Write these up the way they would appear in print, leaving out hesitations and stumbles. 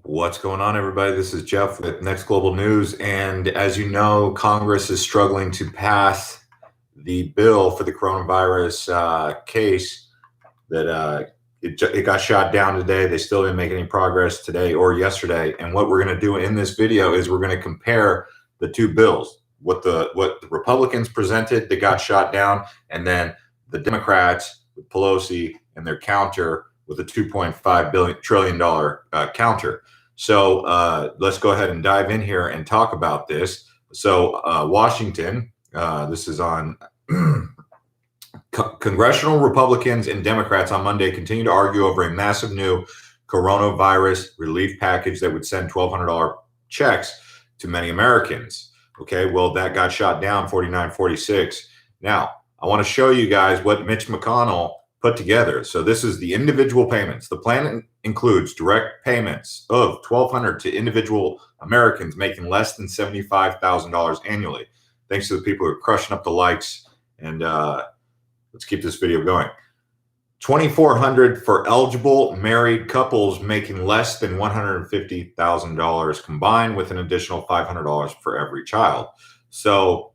What's going on, everybody? This is Jeff with Next Global News. And as you know, Congress is struggling to pass the bill for the coronavirus case that it got shot down today. They still didn't make any progress today or yesterday. And what we're going to do in this video is we're going to compare the two bills, what the Republicans presented that got shot down, and then the Democrats with Pelosi and their counter with a $2.5 trillion counter. So let's go ahead and dive in here and talk about this. So Washington, this is on congressional Republicans and Democrats on Monday continue to argue over a massive new coronavirus relief package that would send $1,200 checks to many Americans. Okay, well, that got shot down 49-46. Now, I want to show you guys what Mitch McConnell put together. So this is the individual payments. The plan includes direct payments of $1,200 to individual Americans making less than $75,000 annually. Thanks to the people who are crushing up the likes. And let's keep this video going. $2,400 for eligible married couples making less than $150,000 combined, with an additional $500 for every child. So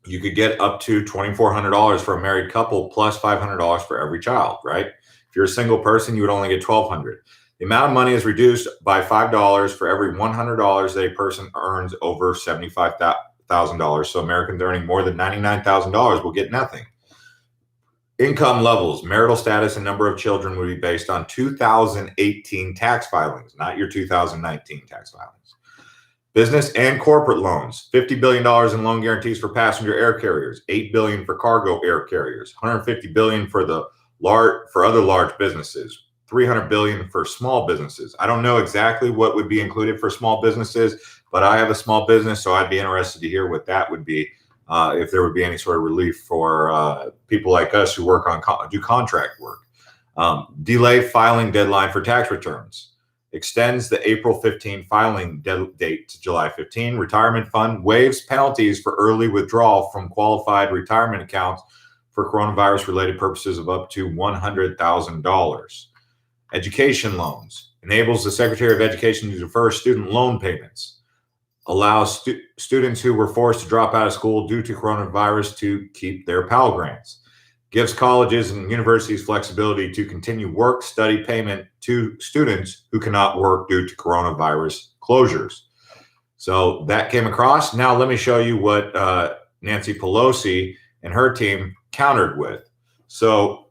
you could get up to $2,400 for a married couple plus $500 for every child, right? If you're a single person, you would only get $1,200. The amount of money is reduced by $5 for every $100 that a person earns over $75,000. So Americans earning more than $99,000 will get nothing. Income levels, marital status, and number of children would be based on 2018 tax filings, not your 2019 tax filings. Business and corporate loans, $50 billion in loan guarantees for passenger air carriers, $8 billion for cargo air carriers, $150 billion for other large businesses, $300 billion for small businesses. I don't know exactly what would be included for small businesses, but I have a small business, so I'd be interested to hear what that would be, if there would be any sort of relief for people like us who work on do contract work. Delay filing deadline for tax returns. Extends the April 15 filing date to July 15. Retirement fund waives penalties for early withdrawal from qualified retirement accounts for coronavirus-related purposes of up to $100,000. Education loans. Enables the Secretary of Education to defer student loan payments. Allows students who were forced to drop out of school due to coronavirus to keep their Pell Grants. Gives colleges and universities flexibility to continue work-study payment to students who cannot work due to coronavirus closures. So that came across. Now let me show you what Nancy Pelosi and her team countered with. So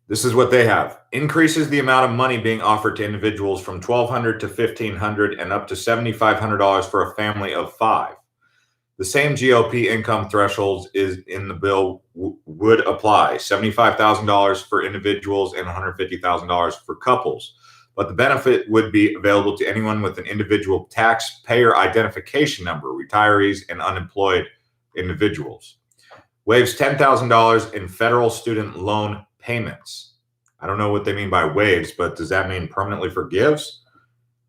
this is what they have. Increases the amount of money being offered to individuals from $1,200 to $1,500 and up to $7,500 for a family of 5. The same GOP income thresholds is in the bill would apply, $75,000 for individuals and $150,000 for couples. But the benefit would be available to anyone with an individual taxpayer identification number, retirees and unemployed individuals. Waives $10,000 in federal student loan payments. I don't know what they mean by waives, but does that mean permanently forgives?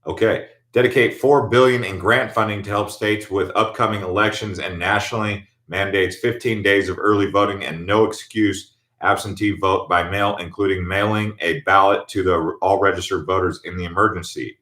Okay. Dedicate $4 billion in grant funding to help states with upcoming elections, and nationally mandates 15 days of early voting and no excuse absentee vote by mail, including mailing a ballot to the all registered voters in the emergency.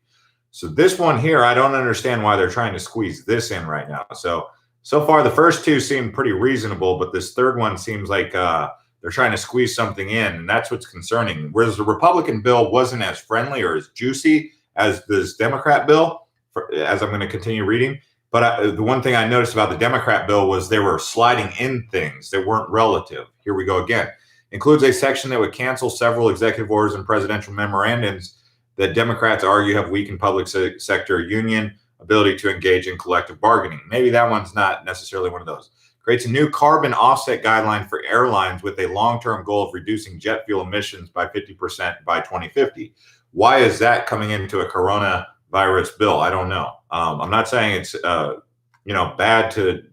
So this one here, I don't understand why they're trying to squeeze this in right now. So far the first two seem pretty reasonable, but this third one seems like they're trying to squeeze something in, and that's what's concerning. Whereas the Republican bill wasn't as friendly or as juicy as this Democrat bill, as I'm going to continue reading. But the one thing I noticed about the Democrat bill was they were sliding in things that weren't relative. Here we go again. Includes a section that would cancel several executive orders and presidential memorandums that Democrats argue have weakened public sector union ability to engage in collective bargaining. Maybe that one's not necessarily one of those. Creates a new carbon offset guideline for airlines with a long-term goal of reducing jet fuel emissions by 50% by 2050. Why is that coming into a coronavirus bill? I don't know. I'm not saying it's bad to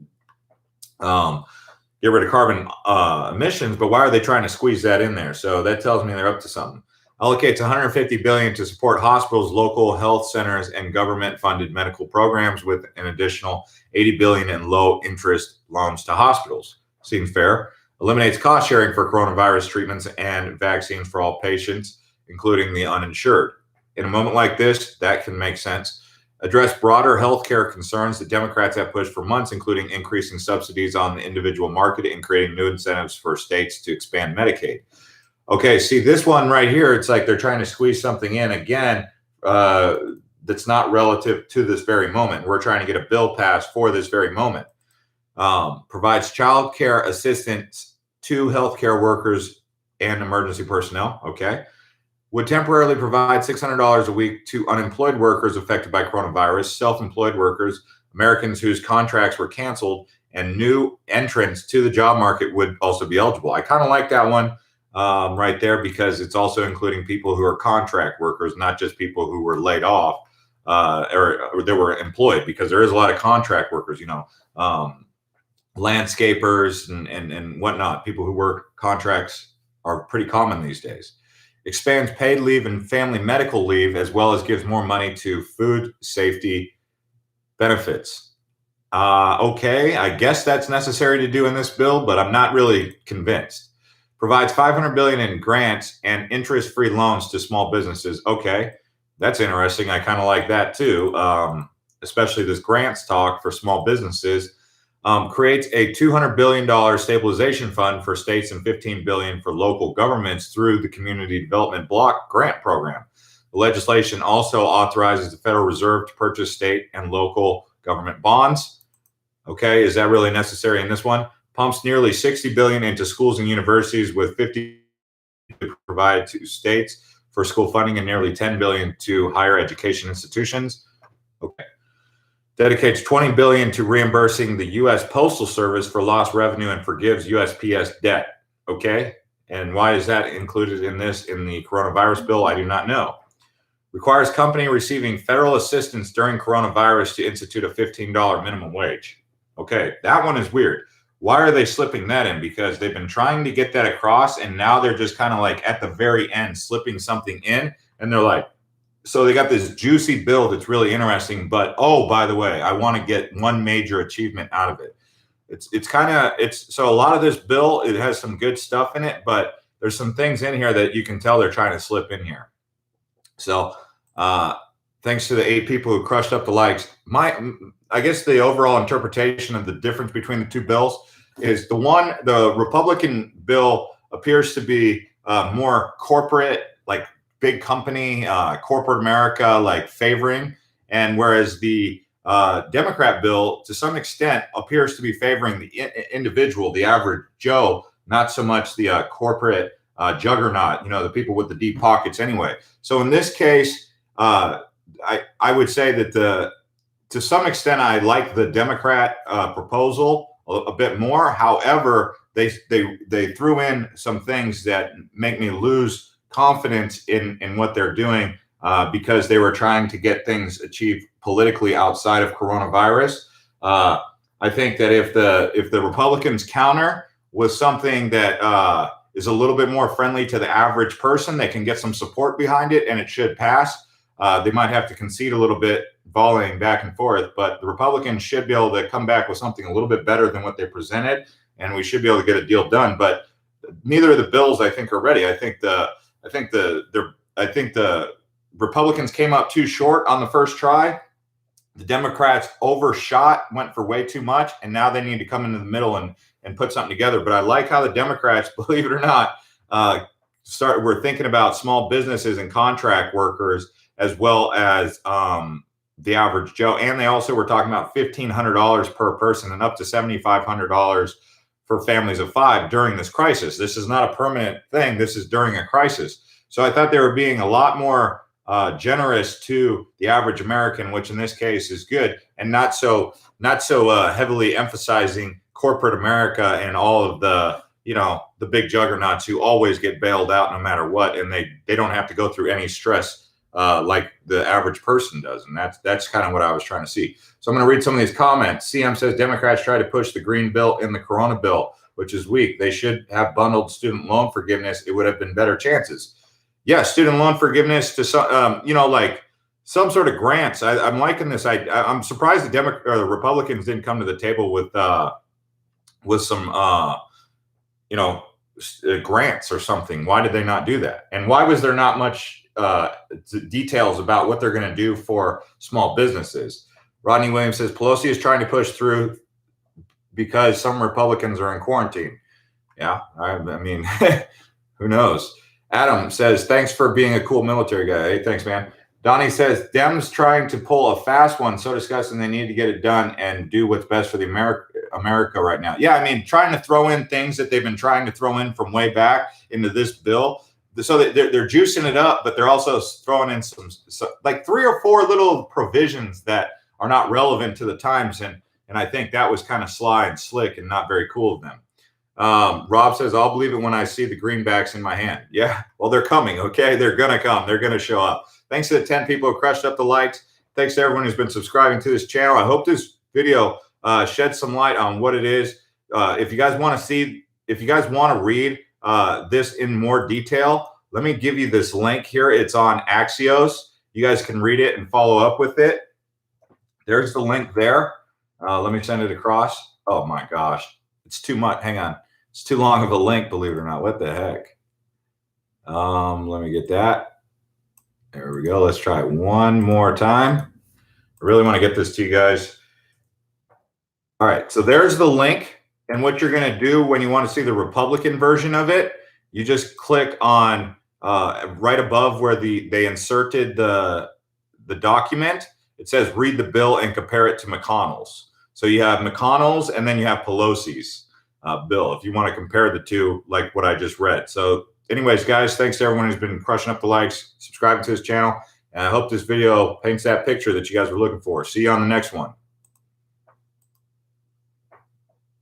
get rid of carbon emissions, but why are they trying to squeeze that in there? So that tells me they're up to something. Allocates $150 billion to support hospitals, local health centers, and government-funded medical programs, with an additional $80 billion in low-interest loans to hospitals. Seems fair. Eliminates cost sharing for coronavirus treatments and vaccines for all patients, including the uninsured. in a moment like this, that can make sense. Address broader healthcare concerns that Democrats have pushed for months, including increasing subsidies on the individual market and creating new incentives for states to expand Medicaid. Okay, see this one right here, it's like they're trying to squeeze something in again that's not relative to this very moment. We're trying to get a bill passed for this very moment. Provides child care assistance to healthcare workers and emergency personnel. Okay. Would temporarily provide $600 a week to unemployed workers affected by coronavirus, self-employed workers, Americans whose contracts were canceled, and new entrants to the job market would also be eligible. I kind of like that one right there because it's also including people who are contract workers, not just people who were laid off or they were employed, because there is a lot of contract workers, landscapers and whatnot. People who work contracts are pretty common these days. Expands paid leave and family medical leave, as well as gives more money to food safety benefits. Okay, I guess that's necessary to do in this bill, but I'm not really convinced. Provides $500 billion in grants and interest-free loans to small businesses. Okay, that's interesting. I kind of like that too, especially this grants talk for small businesses. Creates a $200 billion stabilization fund for states and $15 billion for local governments through the Community Development Block Grant Program. The legislation also authorizes the Federal Reserve to purchase state and local government bonds. Okay, is that really necessary in this one? Pumps nearly $60 billion into schools and universities, with $50 billion provided to states for school funding and nearly $10 billion to higher education institutions. Okay. Dedicates $20 billion to reimbursing the U.S. Postal Service for lost revenue and forgives USPS debt. Okay, and why is that included in the coronavirus bill? I do not know. Requires company receiving federal assistance during coronavirus to institute a $15 minimum wage. Okay, that one is weird. Why are they slipping that in? Because they've been trying to get that across, and now they're just kind of like at the very end slipping something in, and they're like, so they got this juicy bill that's really interesting, but oh, by the way, I want to get one major achievement out of it. So a lot of this bill, it has some good stuff in it, but there's some things in here that you can tell they're trying to slip in here. So thanks to the 8 people who crushed up the likes. I guess the overall interpretation of the difference between the two bills is the Republican bill appears to be more corporate, like big company, corporate America, like favoring, and whereas the Democrat bill, to some extent, appears to be favoring the individual, the average Joe, not so much the corporate juggernaut, the people with the deep pockets anyway. So in this case, I would say that to some extent, I like the Democrat proposal a bit more. However, they threw in some things that make me lose confidence in what they're doing because they were trying to get things achieved politically outside of coronavirus. I think that if the Republicans counter with something that is a little bit more friendly to the average person, they can get some support behind it and it should pass. They might have to concede a little bit, volleying back and forth, but the Republicans should be able to come back with something a little bit better than what they presented, and we should be able to get a deal done. But neither of the bills, I think, are ready. I think the Republicans came up too short on the first try. The Democrats overshot, went for way too much, and now they need to come into the middle and put something together. But I like how the Democrats, believe it or not, we're thinking about small businesses and contract workers as well as the average Joe. And they also were talking about $1,500 per person and up to $7,500 for families of 5 during this crisis. This is not a permanent thing. This is during a crisis. So I thought they were being a lot more generous to the average American, which in this case is good, and not so heavily emphasizing corporate America and all of the big juggernauts who always get bailed out no matter what, and they don't have to go through any stress like the average person does. And that's kind of what I was trying to see. So I'm going to read some of these comments. CM says Democrats try to push the green bill in the Corona bill, which is weak. They should have bundled student loan forgiveness. It would have been better chances. Yeah, student loan forgiveness to some, like some sort of grants. I'm liking this. I'm surprised the Republicans didn't come to the table with some, grants or something. Why did they not do that? And why was there not much details about what they're going to do for small businesses. Rodney Williams says Pelosi is trying to push through because some Republicans are in quarantine. Yeah, I mean, who knows? Adam says, thanks for being a cool military guy. Hey, thanks, man. Donnie says, Dems trying to pull a fast one, so disgusting they need to get it done and do what's best for the America right now. Yeah, I mean, trying to throw in things that they've been trying to throw in from way back into this bill. So they're juicing it up, but they're also throwing in some like 3 or 4 little provisions that are not relevant to the times. And I think that was kind of sly and slick and not very cool of them. Rob says, I'll believe it when I see the greenbacks in my hand. Yeah, well, they're coming, okay? They're going to come. They're going to show up. Thanks to the 10 people who crushed up the likes. Thanks to everyone who's been subscribing to this channel. I hope this video sheds some light on what it is. If you guys want to read this in more detail, let me give you this link here. It's on Axios. You guys can read it and follow up with it. There's the link there. Let me send it across. Oh, my gosh. It's too much. Hang on. It's too long of a link, believe it or not. What the heck? Let me get that. There we go. Let's try it one more time. I really want to get this to you guys. All right. So there's the link. And what you're going to do when you want to see the Republican version of it, you just click on right above where they inserted the document. It says read the bill and compare it to McConnell's. So you have McConnell's and then you have Pelosi's bill if you want to compare the two like what I just read. So anyways, guys, thanks to everyone who's been crushing up the likes, subscribing to this channel. And I hope this video paints that picture that you guys were looking for. See you on the next one.